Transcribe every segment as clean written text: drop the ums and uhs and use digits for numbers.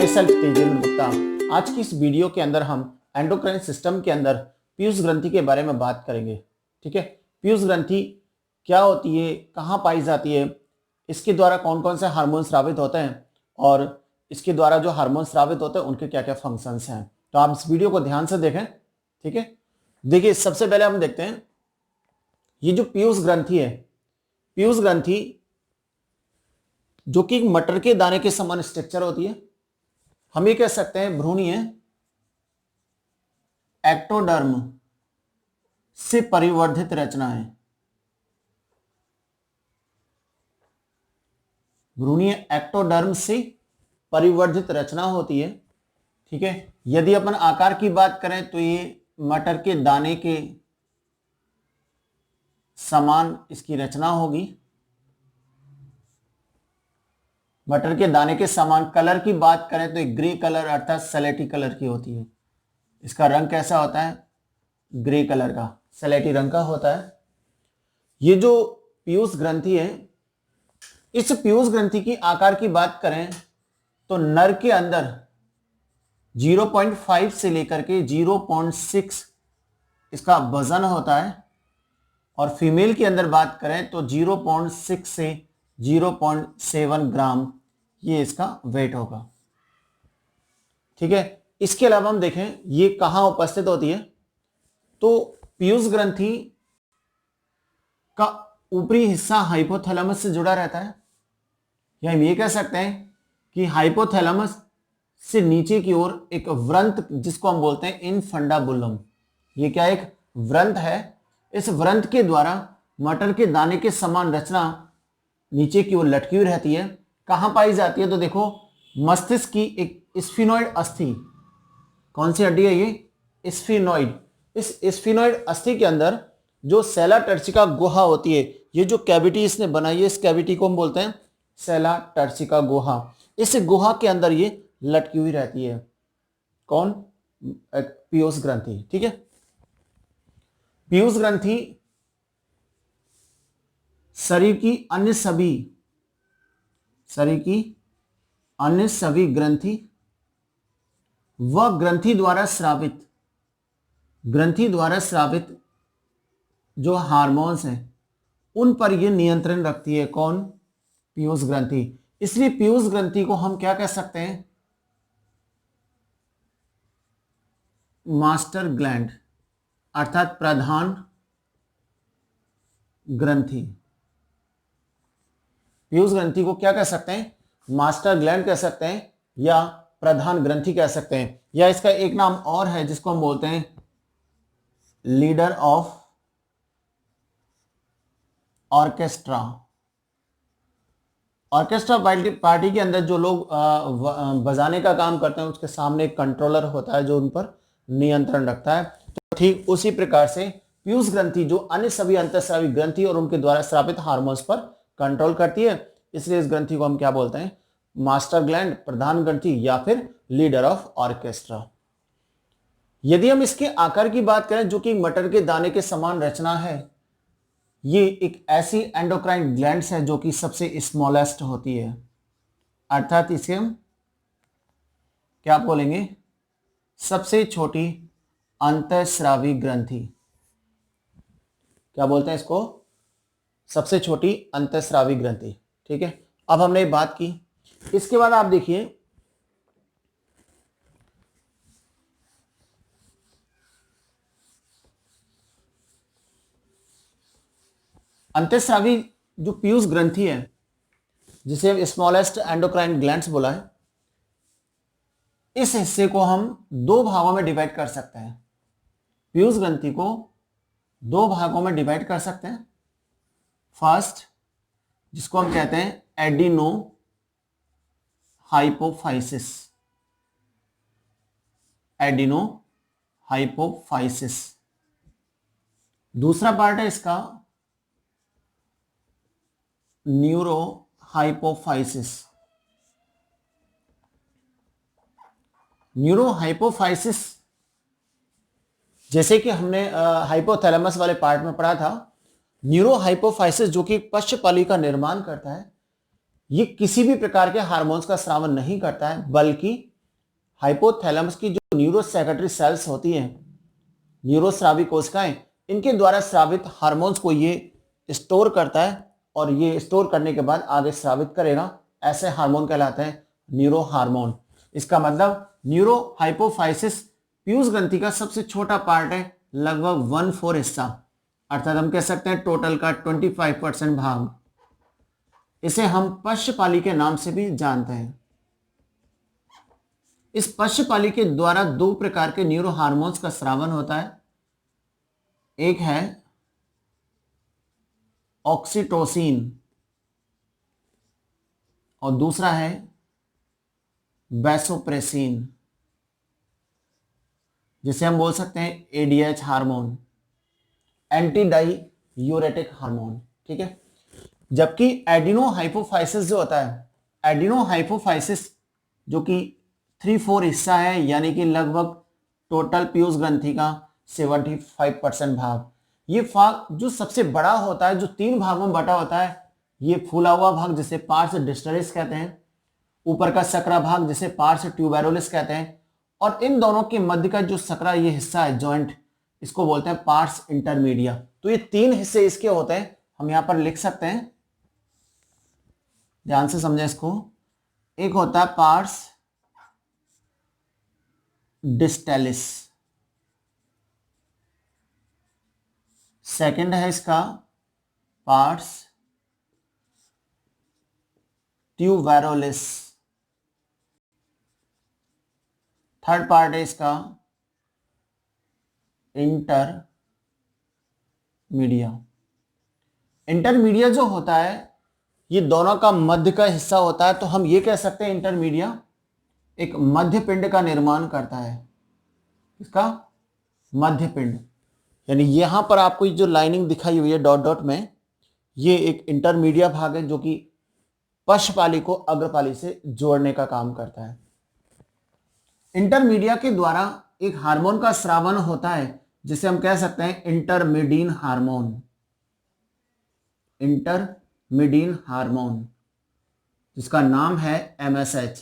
My self Tejendra Gupta. आज की इस वीडियो के अंदर हम एंडोक्राइन सिस्टम के अंदर पीयूष ग्रंथि के बारे में बात करेंगे। ठीक है, पीयूष ग्रंथि क्या होती है, कहाँ पाई जाती है, इसके द्वारा कौन कौन से हार्मोन स्रावित होते हैं और इसके द्वारा जो हार्मोन स्रावित होते हैं उनके क्या क्या फंक्शंस हैं। तो आप इस वीडियो को ध्यान से देखें। ठीक है, देखिए सबसे पहले हम देखते हैं ये जो पीयूष ग्रंथि है, पीयूष ग्रंथि जो कि मटर के दाने के समान स्ट्रक्चर होती है। हम ये कह सकते हैं भ्रूणीय एक्टोडर्म से परिवर्धित रचना है। भ्रूणीय एक्टोडर्म से परिवर्धित रचना होती है। ठीक है, यदि अपन आकार की बात करें तो ये मटर के दाने के समान इसकी रचना होगी। मटर के दाने के समान। कलर की बात करें तो एक ग्रे कलर अर्थात सलेटी कलर की होती है। इसका रंग कैसा होता है? ग्रे कलर का, सलेटी रंग का होता है। ये जो पीयूष ग्रंथि है, इस पीयूष ग्रंथि की आकार की बात करें तो नर के अंदर 0.5 से लेकर के 0.6 इसका वजन होता है और फीमेल के अंदर बात करें तो 0.6 से 0.7 ग्राम ये इसका वेट होगा। ठीक है, इसके अलावा हम देखें ये कहां उपस्थित होती है तो पीयूष ग्रंथि का ऊपरी हिस्सा हाइपोथैलेमस से जुड़ा रहता है, या हम ये कह सकते हैं कि हाइपोथैलेमस से नीचे की ओर एक व्रंत जिसको हम बोलते हैं इनफंडाबुलम, ये क्या एक व्रंत है। इस व्रंत के द्वारा मटर के दाने के समान रचना नीचे की ओर लटकी हुई रहती है। कहां पाई जाती है तो देखो मस्तिष्क की एक स्फिनोइड अस्थि, कौन सी हड्डी है ये? स्फिनोइड। इस स्फिनोइड अस्थि के अंदर जो सेला टर्सिका गुहा होती है, ये जो कैविटी इसने बनाई है, इस कैविटी को हम बोलते हैं सेला टर्सिका गुहा। इस गुहा के अंदर ये लटकी हुई रहती है। कौन? पीयूष ग्रंथि। ठीक है, पीयूष ग्रंथि शरीर की अन्य सभी ग्रंथि व ग्रंथि द्वारा स्रावित जो हार्मोन्स हैं उन पर यह नियंत्रण रखती है। कौन? पीयूष ग्रंथि। इसलिए पीयूष ग्रंथि को हम क्या कह सकते हैं? मास्टर ग्लैंड अर्थात प्रधान ग्रंथि। पीयूष ग्रंथि को क्या कह सकते हैं? मास्टर ग्लैंड कह सकते हैं या प्रधान ग्रंथि कह सकते हैं, या इसका एक नाम और है जिसको हम बोलते हैं leader of orchestra. Orchestra party के अंदर जो लोग बजाने का काम करते हैं उसके सामने एक कंट्रोलर होता है जो उन पर नियंत्रण रखता है। तो ठीक उसी प्रकार से पीयूष ग्रंथि जो अन्य सभी अंतःस्रावी ग्रंथि और उनके द्वारा स्रावित हार्मोन्स पर कंट्रोल करती है, इसलिए इस ग्रंथि को हम क्या बोलते हैं? मास्टर ग्लैंड, प्रधान ग्रंथि या फिर लीडर ऑफ ऑर्केस्ट्रा। यदि हम इसके आकार की बात करें जो कि मटर के दाने के समान रचना है, ये एक ऐसी एंडोक्राइन ग्लैंड्स है जो कि सबसे स्मॉलेस्ट होती है, अर्थात इसे हम क्या बोलेंगे? सबसे छोटी अंतःस्रावी ग्रंथि। क्या बोलते हैं इसको? सबसे छोटी अंतःस्रावी ग्रंथि। ठीक है, अब हमने बात की। इसके बाद आप देखिए अंतःस्रावी जो पीयूष ग्रंथि है जिसे स्मॉलेस्ट एंडोक्राइन ग्लैंड्स बोला है, इस हिस्से को हम दो भागों में डिवाइड कर सकते हैं। पीयूष ग्रंथि को दो भागों में डिवाइड कर सकते हैं। फर्स्ट, जिसको हम कहते हैं एडिनो हाइपोफाइसिस, एडिनो हाइपोफाइसिस। दूसरा पार्ट है इसका न्यूरो हाइपोफाइसिस। न्यूरो हाइपोफाइसिस जैसे कि हमने हाइपोथैलेमस वाले पार्ट में पढ़ा था, न्यूरो हाइपोफाइसिस जो कि पश्चपली का निर्माण करता है, ये किसी भी प्रकार के हार्मोन्स का स्रावन नहीं करता है, बल्कि हाइपोथैलेमस की जो न्यूरोसेक्रेटरी सेल्स होती हैं, न्यूरोस्रावी कोशिकाएं, इनके द्वारा स्रावित हार्मोन्स को ये स्टोर करता है और ये स्टोर करने के बाद आगे स्रावित करेगा। ऐसे हार्मोन कहलाते हैं न्यूरो हार्मोन। इसका मतलब न्यूरो हाइपोफाइसिस पीयूष ग्रंथि का सबसे छोटा पार्ट है, लगभग 1/4 हिस्सा, अर्थात हम कह सकते हैं टोटल का 25% भाग। इसे हम पश्चपाली के नाम से भी जानते हैं। इस पश्चपाली के द्वारा 2 प्रकार के न्यूरो हार्मोन्स का स्रावन होता है। एक है ऑक्सीटोसिन और दूसरा है वैसोप्रेसिन, जिसे हम बोल सकते हैं ADH hormone, anti diuretic hormone. ठीक है। जबकि एडिनो हाइपोफाइसिस जो होता है, एडिनो हाइपोफाइसिस जो कि 3/4 हिस्सा है, यानी कि लगभग टोटल पीयूष ग्रंथि का 75% भाग, ये भाग जो सबसे बड़ा होता है, जो 3 भागों में बटा होता है, ये फूला हुआ भाग जिसे पार्स डिस्टलिस कहते हैं, ऊपर का सकरा भाग जिसे पार्स ट्यूबेरोलिस कहते हैं, और इन दोनों के मध्य का जो सकरा ये हिस्सा है जॉइंट, इसको बोलते हैं पार्स इंटरमीडिया। तो ये 3 हिस्से इसके होते हैं, हम यहां पर लिख सकते हैं, ध्यान से समझें इसको। एक होता है पार्स डिस्टेलिस, सेकंड है इसका पार्स ट्यूबेरोलिस, थर्ड पार्ट है इसका इंटरमीडिया। इंटरमीडिया जो होता है ये दोनों का मध्य का हिस्सा होता है, तो हम ये कह सकते हैं इंटरमीडिया एक मध्य पिंड का निर्माण करता है। इसका मध्य पिंड, यानी यहां पर आपको जो लाइनिंग दिखाई हुई है डॉट डॉट में, ये एक इंटरमीडिया भाग है जो कि पश्चपाली को अग्रपाली से जोड़ने का काम करता है। इंटरमीडिया के द्वारा एक हार्मोन का स्रावन होता है जिसे हम कह सकते हैं इंटरमिडीन हार्मोन, इंटरमिडीन हार्मोन, जिसका नाम है MSH।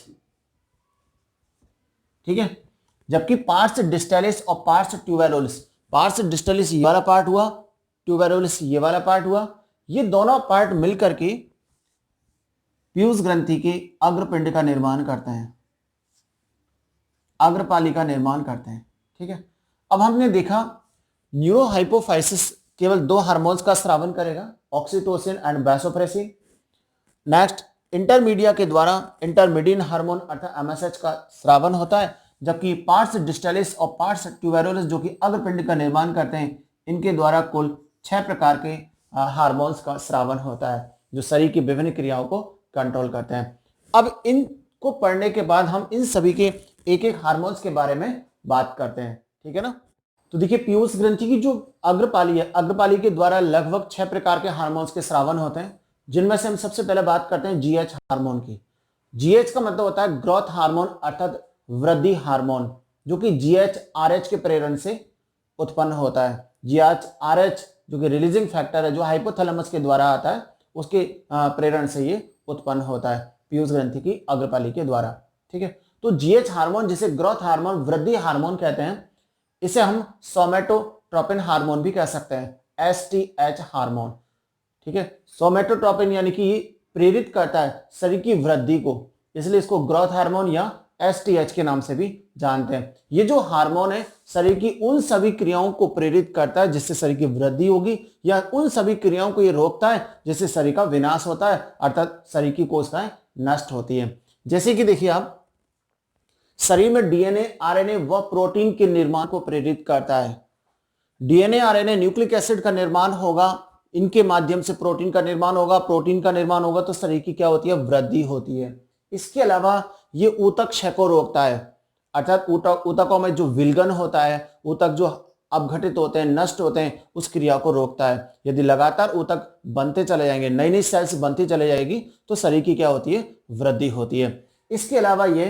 ठीक है। जबकि पार्स डिस्टेलिस और पार्स ट्यूबेरोलिस, पार्स डिस्टेलिस ये वाला पार्ट हुआ, ट्यूबेरोलिस ये वाला पार्ट हुआ, ये दोनों पार्ट मिलकर के पीयूष ग्रंथि के अग्रपिंड का निर्माण करते हैं, अग्रपाली का निर्माण करते हैं। ठीक है। अब हमने देखा न्यूरो हाइपोफाइसिस केवल 2 हार्मोन्स का स्रावन करेगा, oxytocin and vasopressin. Next, intermedia के द्वारा इंटरमिडीन हार्मोन अर्थात MSH का स्रावन होता है, जबकि पार्स डिस्टेलिस और पार्स ट्यूबेरोलिस जो कि अग्रपिंड का निर्माण करते हैं, इनके द्वारा कुल 6 प्रकार के हार्मोन्स का स्रावन होता है जो शरीर की विभिन्न क्रियाओं को कंट्रोल करते हैं। अब इनको पढ़ने के बाद हम इन सभी के एक एक हार्मोन्स के बारे में बात करते हैं। ठीक है ना। तो देखिए पीयूष ग्रंथि की जो अग्रपाली है, अग्रपाली के द्वारा लगभग 6 प्रकार के हार्मोन्स के स्रावन होते हैं, जिनमें से हम सबसे पहले बात करते हैं GH हार्मोन की। GH का मतलब होता है ग्रोथ हार्मोन अर्थात वृद्धि हार्मोन, जो कि GHRH के प्रेरण से उत्पन्न होता है। GHRH जो कि रिलीजिंग फैक्टर है, जो हाइपोथैलेमस के द्वारा आता है, उसके प्रेरण से ये उत्पन्न होता है पीयूष ग्रंथि की अग्रपाली के द्वारा। ठीक है। तो GH हार्मोन जिसे ग्रोथ हार्मोन, वृद्धि हार्मोन कहते हैं, इसे हम सोमेटोट्रोपिन हार्मोन भी कह सकते हैं, STH हार्मोन। ठीक है। सोमेटोट्रोपिन यानी कि ये प्रेरित करता है शरीर की वृद्धि को, इसलिए इसको ग्रोथ हार्मोन या STH के नाम से भी जानते हैं। ये जो हार्मोन है शरीर की उन सभी क्रियाओं को प्रेरित करता है जिससे शरीर की वृद्धि होगी, या उन सभी क्रियाओं को ये रोकता है जिससे शरीर का विनाश होता है, अर्थात शरीर की कोशिकाएं नष्ट होती है। जैसे कि देखिए आप, शरीर में DNA, RNA व प्रोटीन के निर्माण को प्रेरित करता है। DNA, RNA न्यूक्लिक एसिड का निर्माण होगा, इनके माध्यम से प्रोटीन का निर्माण होगा, प्रोटीन का निर्माण होगा तो शरीर की क्या होती है, वृद्धि होती है। इसके अलावा ये ऊतक क्षय को रोकता है, अर्थात ऊतकों में जो विलगन होता है, ऊतक जो अपघटित होते हैं, नष्ट होते हैं, उस क्रिया को रोकता है। यदि लगातार ऊतक बनते चले जाएंगे, नई नई सेल्स बनती चले जाएगी, तो शरीर की क्या होती है, वृद्धि होती है। इसके अलावा ये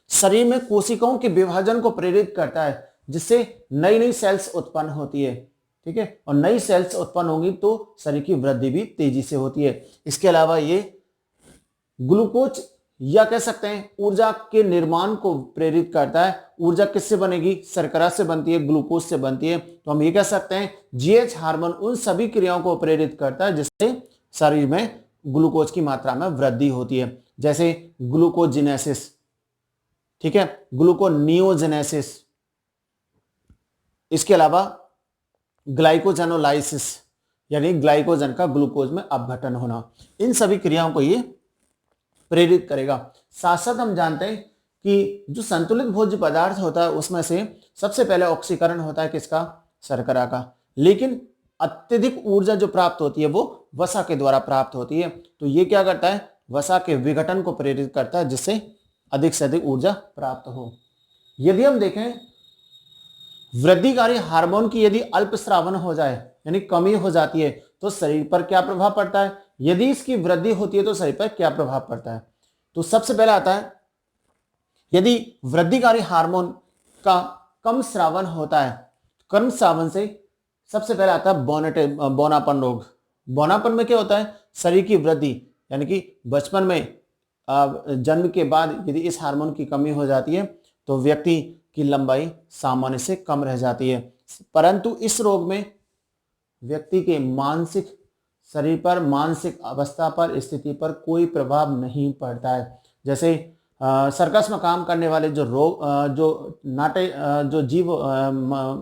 शरीर में कोशिकाओं के विभाजन को प्रेरित करता है, जिससे नई नई सेल्स उत्पन्न होती है। ठीक है। और नई सेल्स उत्पन्न होंगी तो शरीर की वृद्धि भी तेजी से होती है। इसके अलावा ये ग्लूकोज या कह सकते हैं ऊर्जा के निर्माण को प्रेरित करता है। ऊर्जा किससे बनेगी? शर्करा से बनती है, ग्लूकोज से बनती है। तो हम ये कह सकते हैं जीएच हार्मोन उन सभी क्रियाओं को प्रेरित करता है जिससे शरीर में ग्लूकोज की मात्रा में वृद्धि होती है, जैसे ग्लूकोजिनेसिस, ठीक है, ग्लूकोनियोजेनेसिस, इसके अलावा ग्लाइकोजेनोलाइसिस यानी ग्लाइकोजन का ग्लूकोज में अपघटन होना। इन सभी क्रियाओं को ये प्रेरित करेगा। साथ साथ हम जानते हैं कि जो संतुलित भोज्य पदार्थ होता है उसमें से सबसे पहले ऑक्सीकरण होता है किसका? शर्करा का। लेकिन अत्यधिक ऊर्जा जो प्राप्त होती है वो वसा के द्वारा प्राप्त होती है। तो ये क्या करता है? वसा के विघटन को प्रेरित करता है जिससे अधिक से अधिक ऊर्जा प्राप्त हो। यदि हम देखें वृद्धिकारी हार्मोन की यदि अल्पस्रावन हो जाए यानी कमी हो जाती है तो शरीर पर क्या प्रभाव पड़ता है? यदि इसकी वृद्धि होती है तो शरीर पर क्या प्रभाव पड़ता है? तो सबसे पहला आता है यदि वृद्धिकारी हार्मोन का कम स्रावन होता है, कम स्रावन से सबसे पहले आता है बौनापन रोग। बौनापन में क्या होता है? शरीर की वृद्धि यानी कि बचपन में जन्म के बाद यदि इस हार्मोन की कमी हो जाती है तो व्यक्ति की लंबाई सामान्य से कम रह जाती है। परंतु इस रोग में व्यक्ति के मानसिक शरीर पर, मानसिक अवस्था पर, स्थिति पर कोई प्रभाव नहीं पड़ता है। जैसे सर्कस में काम करने वाले जो जीव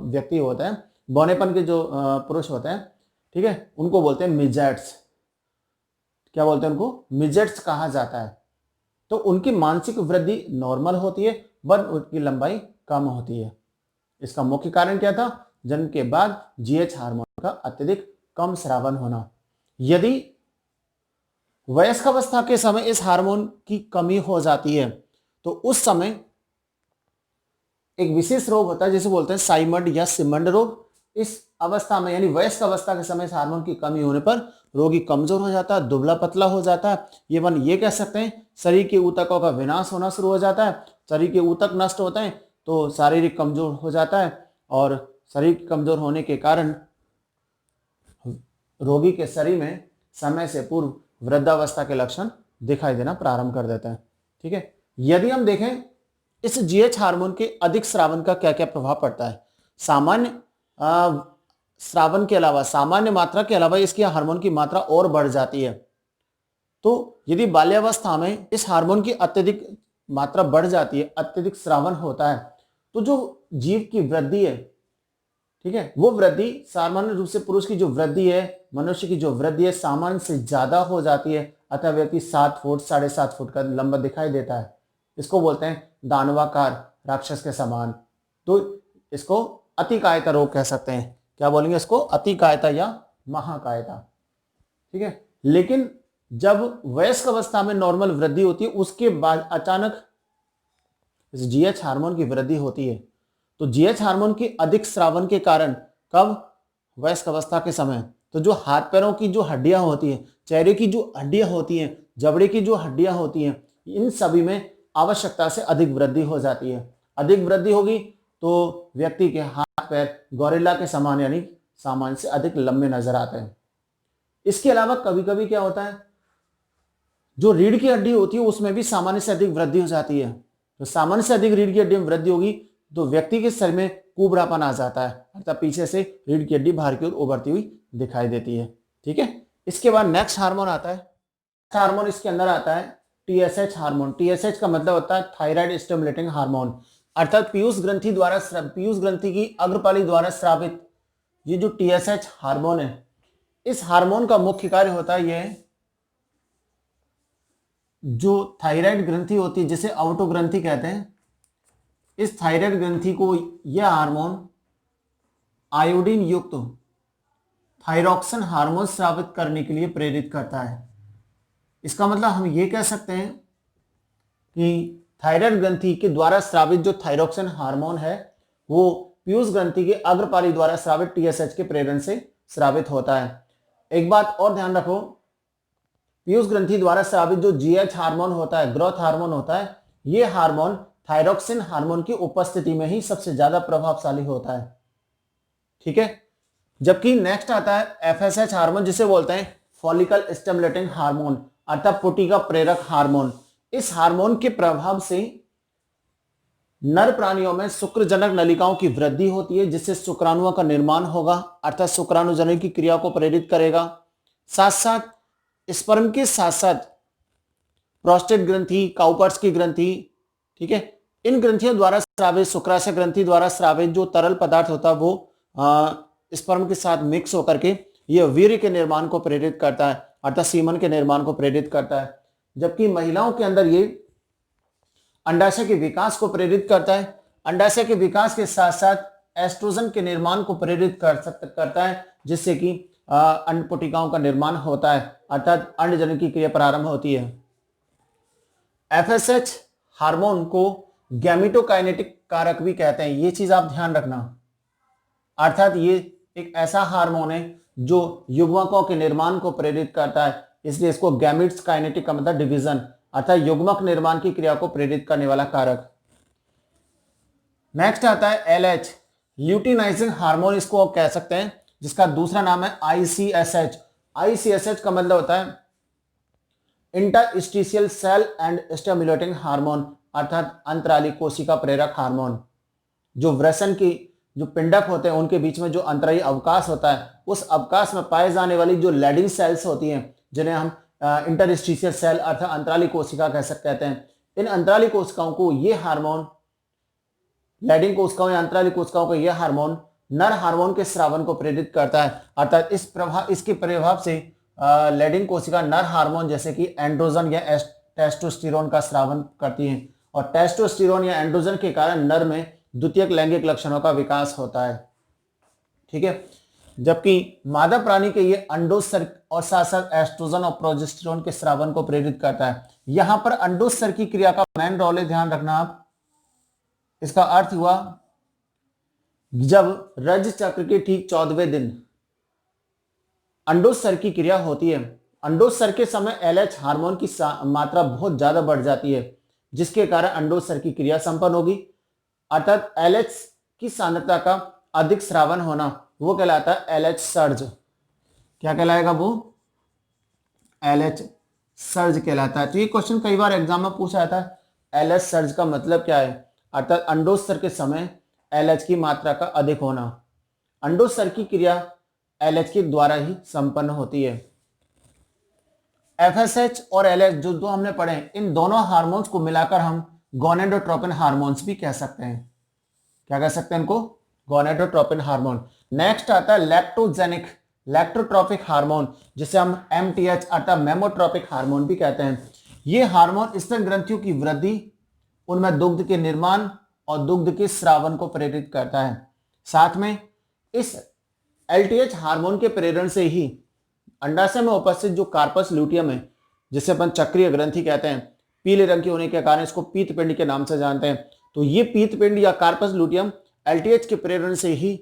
व्यक्ति होते हैं, बौनेपन के जो पुरुष होते हैं, ठीक है, उनको बोलते हैं मिजेट्स। क्या बोलते हैं उनको? मिजेट्स कहा जाता है। तो उनकी मानसिक वृद्धि नॉर्मल होती है पर उनकी लंबाई कम होती है। इसका मुख्य कारण क्या था? जन्म के बाद जीएच हार्मोन का अत्यधिक कम स्रावन होना। यदि वयस्क अवस्था के समय इस हार्मोन की कमी हो जाती है तो उस समय एक विशेष रोग होता है जिसे बोलते हैं साइमंड या सिमंड रोग। इस अवस्था में यानी वयस्क अवस्था के समय इस हार्मोन की कमी होने पर रोगी कमजोर हो जाता है, दुबला पतला हो जाता है। ये कह सकते हैं शरीर के ऊतकों का विनाश होना शुरू हो जाता है। शरीर के ऊतक नष्ट होते हैं तो शारीरिक कमजोर हो जाता है और शरीर कमजोर होने के कारण रोगी के शरीर में समय से पूर्व वृद्धावस्था के लक्षण दिखाई देना प्रारंभ कर देते हैं। ठीक है, यदि हम देखें इस जीएच हार्मोन के अधिक स्रावन का क्या क्या प्रभाव पड़ता है? सामान्य स्रावन के अलावा, सामान्य मात्रा के अलावा इसकी हार्मोन की मात्रा और बढ़ जाती है। तो यदि बाल्यावस्था में इस हार्मोन की अत्यधिक मात्रा बढ़ जाती है, अत्यधिक स्रावन होता है, तो जो जीव की वृद्धि है, ठीक है, वो वृद्धि सामान्य रूप से पुरुष की जो वृद्धि है, मनुष्य की जो वृद्धि है सामान्य से ज्यादा हो जाती है। अतः व्यक्ति 7 फुट 7.5 फुट का लंबा दिखाई देता है। इसको बोलते हैं दानवाकार, राक्षस के समान। तो इसको अतिकायता रोग कह सकते हैं। क्या बोलेंगे इसको? अतिकायता या महाकायता। ठीक है, लेकिन जब वयस्क अवस्था में नॉर्मल वृद्धि होती है उसके बाद अचानक इस जीएच हार्मोन की वृद्धि होती है। तो जीएच हार्मोन की अधिक स्रावन के कारण कब? वयस्क अवस्था के समय। तो जो हाथ पैरों की जो हड्डियां होती हैं, चेहरे की जो हड्डियां होती हैं, जबड़े की जो हड्डियां होती हैं, इन सभी में आवश्यकता से अधिक वृद्धि हो जाती है। अधिक वृद्धि होगी तो व्यक्ति के हाथ पैर गोरिल्ला के समान यानी सामान्य से अधिक लंबे नजर आते हैं। इसके अलावा कभी कभी क्या होता है, जो रीढ़ की हड्डी होती है उसमें भी सामान्य से अधिक वृद्धि हो जाती है। तो सामान्य से अधिक रीढ़ की हड्डी में वृद्धि होगी तो व्यक्ति के शरीर में कुबड़ापन आ जाता है, अर्थात पीछे से रीढ़ की हड्डी बाहर की ओर उभरती हुई दिखाई देती है। ठीक है, इसके बाद नेक्स्ट हार्मोन आता है। हार्मोन इसके अंदर आता है टीएसएच हार्मोन। टीएसएच का मतलब होता है थायराइड स्टिमुलेटिंग हार्मोन, अर्थात पीयूष ग्रंथि की अग्रपाली द्वारा स्रावित ये जो टीएसएच हार्मोन है, इस हार्मोन का मुख्य कार्य होता है यह जो थायराइड ग्रंथि होती है जिसे आउटो ग्रंथि कहते हैं, इस थायराइड ग्रंथि को यह हार्मोन आयोडीन युक्त थायरॉक्सिन हार्मोन स्रावित करने के लिए प्रेरित करता है। इसका मतलब हम ये कह सकते हैं कि थायराइड ग्रंथि के द्वारा स्रावित जो थायरॉक्सिन हार्मोन है वो पीयूष ग्रंथि के अग्रपाली द्वारा स्रावित टीएसएच के प्रेरण से स्रावित होता है। एक बात और ध्यान रखो, पीयूष ग्रंथि द्वारा स्रावित जो जीएच हार्मोन होता है, ग्रोथ हार्मोन होता है, यह हार्मोन थायरॉक्सिन हार्मोन की उपस्थिति में ही सबसे ज्यादा प्रभावशाली होता है। ठीक है, जबकि नेक्स्ट आता है एफएसएच हार्मोन जिसे बोलते हैं फॉलिकल स्टिमुलेटिंग हार्मोन, अर्थात पुटिका प्रेरक हार्मोन। इस हार्मोन के प्रभाव से नर प्राणियों में शुक्रजनक नलिकाओं की वृद्धि होती है, जिससे शुक्राणुओं का निर्माण होगा, अर्थात शुक्राणुजनन की क्रिया को प्रेरित करेगा। साथ साथ स्पर्म के साथ साथ प्रोस्टेट ग्रंथि, काउपर्स की ग्रंथि, ठीक है, इन ग्रंथियों द्वारा स्रावित, शुक्राशय ग्रंथि द्वारा स्रावित जो तरल पदार्थ होता है वो स्पर्म के साथ मिक्स होकर के यह वीर्य के निर्माण को प्रेरित करता है, अर्थात सीमन के निर्माण को प्रेरित करता है। जबकि महिलाओं के अंदर ये अंडाशय के विकास को प्रेरित करता है। अंडाशय के विकास के साथ साथ एस्ट्रोजन के निर्माण को प्रेरित करता है, जिससे कि अंडपुटिकाओं का निर्माण होता है, अर्थात अंडजनन की क्रिया प्रारंभ होती है। एफएसएच हार्मोन को गैमेटोकाइनेटिक कारक भी कहते हैं, ये चीज आप ध्यान रखना। अर्थात ये एक ऐसा हार्मोन है जो युग्मकों के निर्माण को प्रेरित करता है, इसलिए इसको गैमेट्स काइनेटिक का मतलब डिवीजन, अर्थात युग्मक निर्माण की क्रिया को प्रेरित करने वाला कारक। नेक्स्ट आता है एलएच, ल्यूटिनाइजिंग हार्मोन इसको आप कह सकते हैं, जिसका दूसरा नाम है आईसीएसएच। आईसीएसएच का मतलब होता है interstitial cell and stimulating hormone, अर्थात अंतराली कोशिका प्रेरक हार्मोन। जो वृषण की जो पिंडक होते हैं उनके बीच में जो अंतराली अवकाश होता है, उस अवकाश में पाए जाने वाली जो लैडिंग सेल्स होती हैं, जिन्हें हम इंटरस्टिशियल सेल अर्थात अंतराली कोशिका कहते हैं, इन अंतराली कोशिकाओं को ये हार्मोन, लैडिंग कोशिकाओं या अंतराली कोशिकाओं को यह हार्मोन नर हार्मोन के स्रावन को प्रेरित करता है, अर्थात इसके प्रभाव से लैडिंग कोशिका नर हार्मोन जैसे कि एंड्रोजन या टेस्टोस्टेरोन का स्रावन करती है, और टेस्टोस्टेरोन या एंड्रोजन के कारण नर में द्वितीयक लैंगिक लक्षणों का विकास होता है। ठीक है, जबकि मादा प्राणी के ये अंडोत्सर्ग और साथ साथ एस्ट्रोजन और प्रोजेस्टेरोन के स्रावन को प्रेरित करता है। यहां पर अंडोत्सर्ग की क्रिया का मेन रोल है, ध्यान रखना आप। इसका अर्थ हुआ जब रज चक्र के ठीक 14वें दिन अंडोत्सर्ग की क्रिया होती है, अंडोत्सर्ग के समय एलएच हार्मोन की मात्रा बहुत ज्यादा बढ़ जाती है, जिसके कारण अंडोत्सर्ग की क्रिया संपन्न होगी, अर्थात एलएच की सांद्रता का अधिक स्रावन होना, वो कहलाता है एलएच सर्ज। क्या कहलाएगा वो? एलएच सर्ज कहलाता है। तो ये क्वेश्चन कई बार एग्जाम में पूछा जाता है, एलएच सर्ज का मतलब क्या है? अर्थात अंडोत्सर्ग के समय एलएच की मात्रा का अधिक होना। अंडोत्सर्ग की क्रिया एलएच के द्वारा ही संपन्न होती है। एफएसएच और एलएच जो दो हमने पढ़े, इन दोनों हार्मोन्स को मिलाकर हम गोनेडोट्रोपिन हार्मोन्स भी कह सकते हैं। क्या कह सकते हैं इनको? Gonadotropin hormone. नेक्स्ट आता है लैक्टोजेनिक लैक्टोट्रोपिक हार्मोन, जिसे हम एमटीएच अर्थात मेमोट्रोपिक हार्मोन भी कहते हैं। ये हार्मोन स्तन ग्रंथियों की वृद्धि, उनमें दुग्ध के निर्माण और दुग्ध के स्रावन को प्रेरित करता है। साथ में इस एलटीएच हार्मोन के प्रेरण से ही अंडाशय में उपस्थित जो कार्पस ल्यूटियम है, जिसे अपन चक्रीय ग्रंथि कहते हैं, पीले रंग के होने के कारण इसको पीतपिंड के नाम से जानते हैं। तो ये पीतपिंड या कार्पस ल्यूटियम एलटीएच के प्रेरण से ही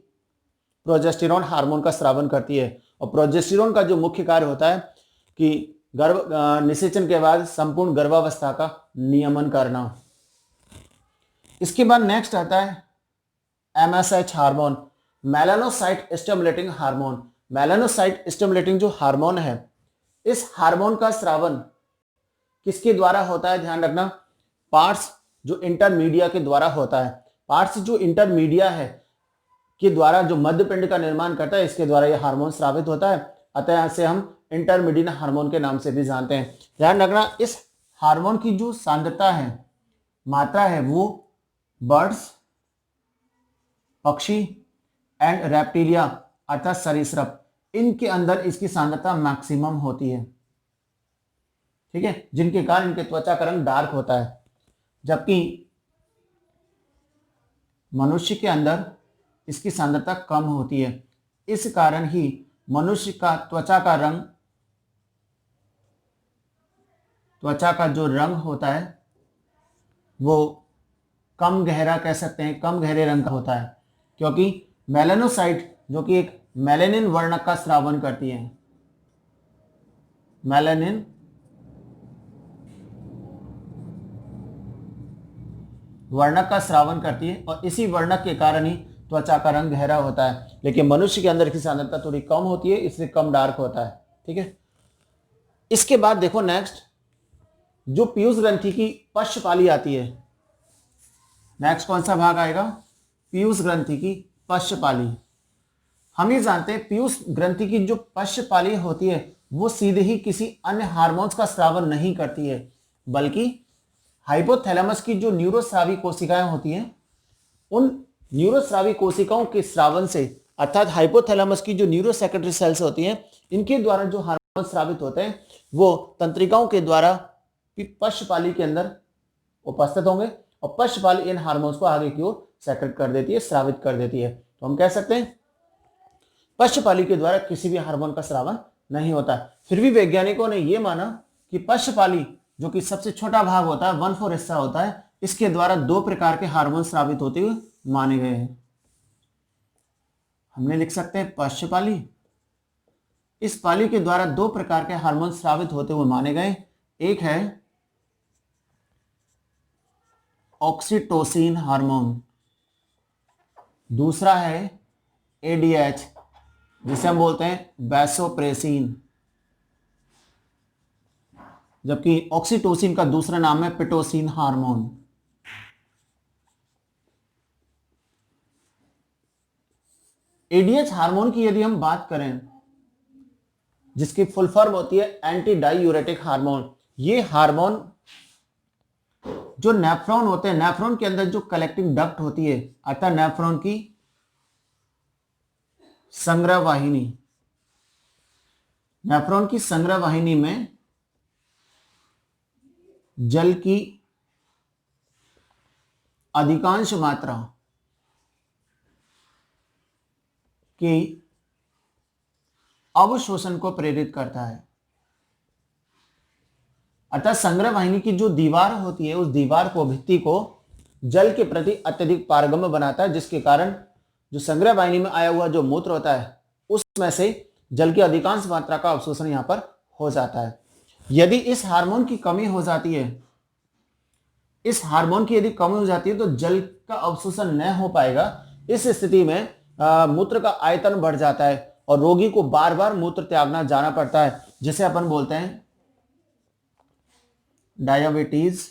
प्रोजेस्टेरोन हार्मोन का स्रावन करती है। और प्रोजेस्टेरोन का जो मुख्य कार्य होता है कि गर्भ निषेचन के बाद संपूर्ण गर्भावस्था का नियमन करना। इसके बाद नेक्स्ट आता है MSH hormone, melanocyte stimulating hormone. Melanocyte stimulating जो हार्मोन है, इस हार्मोन का स्रावन किसके द्वारा होता है? ध्यान रखना, पार्ट्स जो इंटरमीडिया के द्वारा होता है। पार्ट्स जो इंटरमीडिया है के द्वारा जो मध्यपिंड का निर्माण करता है, इसके द्वारा यह हार्मोन स्रावित होता है। अतः इसे हम इंटरमीडियन हार्मोन के नाम से भी जानते हैं। ध्यान रखना, इस हार्मोन की जो सांद्रता है, मात्रा है, वो बर्ड्स, पक्षी एंड रेप्टिलिया अर्थात सरीसृप, इनके अंदर इसकी सांद्रता मैक्सिमम होती है। ठीक है, जिनके कारण इनके त्वचा का रंग डार्क होता है। जबकि मनुष्य के अंदर इसकी सांद्रता कम होती है। इस कारण ही मनुष्य का त्वचा का जो रंग होता है वो कम गहरा कह सकते हैं, कम गहरे रंग का होता है, क्योंकि मेलानोसाइट जो कि एक मेलानिन वर्णक का स्रावन करती है, मेलानिन वर्णक का स्रावन करती है, और इसी वर्णक के कारण ही त्वचा का रंग गहरा होता है। लेकिन मनुष्य के अंदर की सांद्रता थोड़ी कम होती है, इसलिए कम डार्क होता है। ठीक है, इसके बाद देखो नेक्स्ट जो पीयूष ग्रंथि की पश्चपाली आती है, नेक्स्ट कौन सा भाग आएगा? पीयूष ग्रंथि की पश्चपाली। हम ये जानते हैं पीयूष ग्रंथि की जो पश्चपाली होती है वो सीधे ही किसी अन्य हार्मोन्स का स्रावन नहीं करती है, बल्कि हाइपोथैलेमस की जो न्यूरोस्रावी कोशिकाएं होती हैं, उन न्यूरोस्रावी कोशिकाओं के स्रावन से, अर्थात हाइपोथैलेमस की जो न्यूरोसेक्रेटरी सेल्स होती हैं, इनके द्वारा जो हार्मोन स्रावित होते हैं वो तंत्रिकाओं के द्वारा पश्चपाली के अंदर उपस्थित होंगे और पश्चपाली इन हार्मोन्स को आगे की ओर सेक्रेट कर देती है, स्रावित कर देती है। तो हम कह सकते हैं पश्चपाली के द्वारा किसी भी हार्मोन का स्रावन नहीं होता। फिर भी वैज्ञानिकों ने यह माना कि पश्चपाली जो कि सबसे छोटा भाग होता है, 1/4 हिस्सा होता है, इसके द्वारा 2 प्रकार के हार्मोन स्रावित होते हुए माने गए हैं। हमने लिख सकते हैं पश्चपाली, इस पाली के द्वारा 2 प्रकार के हार्मोन स्रावित होते हुए माने गए। एक है ऑक्सीटोसिन हार्मोन, दूसरा है एडीएच जिसे हम बोलते हैं वैसोप्रेसिन, जबकि ऑक्सीटोसिन का दूसरा नाम है पिटोसिन हार्मोन। एडीएच हार्मोन की यदि हम बात करें, जिसकी फुल फॉर्म होती है एंटी डाईयूरेटिक हार्मोन, ये हार्मोन जो नेफ्रॉन होते हैं, नेफ्रॉन के अंदर जो कलेक्टिंग डक्ट होती है, अर्थात नेफ्रॉन की संग्रह वाहिनी, नेफ्रॉन की संग्रह वाहिनी में जल की अधिकांश मात्रा की अवशोषण को प्रेरित करता है। अर्थात संग्रह वाहिनी की जो दीवार होती है, उस दीवार को, भित्ति को जल के प्रति अत्यधिक पारगम्य बनाता है, जिसके कारण जो संग्रह वाहिनी में आया हुआ जो मूत्र होता है उसमें से जल की अधिकांश मात्रा का अवशोषण यहां पर हो जाता है। यदि इस हार्मोन की कमी हो जाती है, इस हार्मोन की यदि कमी हो जाती है तो जल का अवशोषण न हो पाएगा। इस स्थिति में मूत्र का आयतन बढ़ जाता है और रोगी को बार बार मूत्र त्यागना जाना पड़ता है, जिसे अपन बोलते हैं डायबिटीज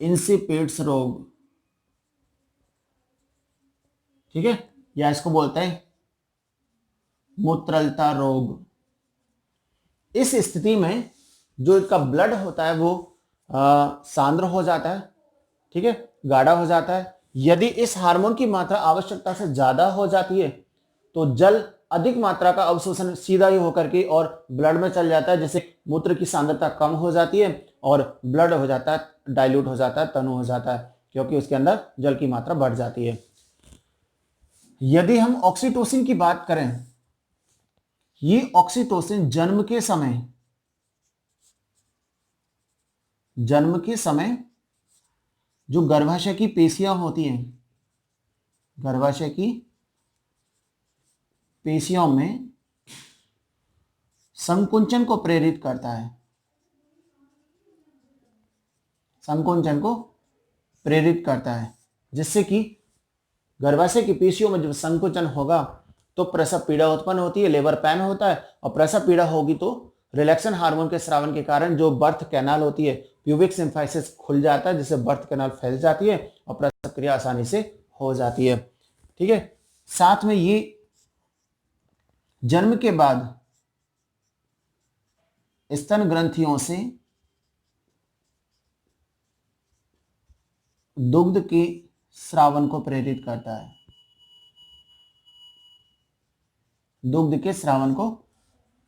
इंसिपिड्स रोग, ठीक है, या इसको बोलते हैं मूत्रलता रोग। इस स्थिति में जो इसका ब्लड होता है वो सांद्र हो जाता है, ठीक है, गाढ़ा हो जाता है। यदि इस हार्मोन की मात्रा आवश्यकता से ज्यादा हो जाती है तो जल अधिक मात्रा का अवशोषण सीधा ही होकर के और ब्लड में चल जाता है, जिससे मूत्र की सांद्रता कम हो जाती है और ब्लड हो जाता है, डाइल्यूट हो जाता है, तनु हो जाता है, क्योंकि उसके अंदर जल की मात्रा बढ़ जाती है। यदि हम ऑक्सीटोसिन की बात करें, ये ऑक्सीटोसिन जन्म के समय जो गर्भाशय की पेशियां होती हैं, गर्भाशय की पेशियों में संकुंचन को प्रेरित करता है, संकुंचन को प्रेरित करता है, जिससे कि गर्भाशय की पेशियों में जब संकुचन होगा तो प्रसव पीड़ा उत्पन्न होती है, लेबर पेन होता है, और प्रसव पीड़ा होगी तो रिलैक्सन हार्मोन के स्रावन के कारण जो बर्थ कैनाल होती है, प्यूबिक सिम्फाइसिस खुल जाता है, जिससे बर्थ कैनाल फैल जाती है और प्रसव क्रिया आसानी से हो जाती है, ठीक है। साथ में ये जन्म के बाद स्तन ग्रंथियों से दुग्ध के स्रावन को प्रेरित करता है, दुग्ध के स्रावन को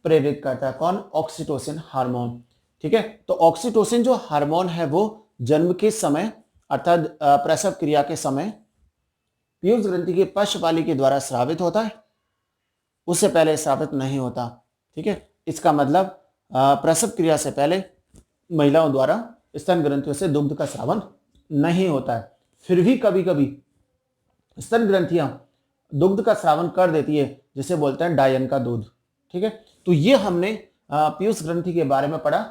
प्रेरित करता है। कौन? ऑक्सीटोसिन हार्मोन, ठीक है। तो ऑक्सीटोसिन जो हार्मोन है वो जन्म के समय अर्थात प्रसव क्रिया के समय पीयूष ग्रंथि के पश्चपाली के द्वारा स्रावित होता है, उससे पहले स्रावित नहीं होता, ठीक है। इसका मतलब प्रसव क्रिया से पहले महिलाओं द्वारा स्तन ग्रंथियों से दुग्ध का स्रावन नहीं होता है। फिर भी कभी कभी स्तन ग्रंथियां दुग्ध का स्रावन कर देती है, जिसे बोलते हैं डायन का दूध, ठीक है। तो ये हमने पीयूष ग्रंथि के बारे में पढ़ा,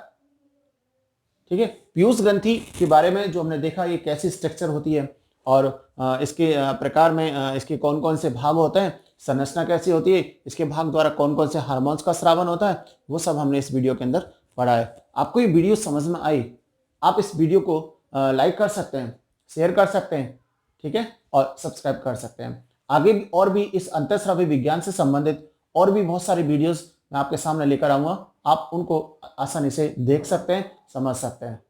ठीक है। पीयूष ग्रंथि के बारे में जो हमने देखा, ये कैसी स्ट्रक्चर होती है और इसके प्रकार में इसके कौन कौन से भाग होते हैं, संरचना कैसी होती है, इसके भाग द्वारा कौन कौन से हार्मोन्स का स्रावन होता है, वो सब हमने इस वीडियो के अंदर पढ़ा है। आपको ये वीडियो समझ में आई, आप इस वीडियो को लाइक कर सकते हैं, शेयर कर सकते हैं, ठीक है, और सब्सक्राइब कर सकते हैं। आगे भी और भी इस अंतःस्रावी विज्ञान से संबंधित और भी बहुत सारी वीडियोस मैं आपके सामने लेकर आऊंगा, आप उनको आसानी से देख सकते हैं, समझ सकते हैं।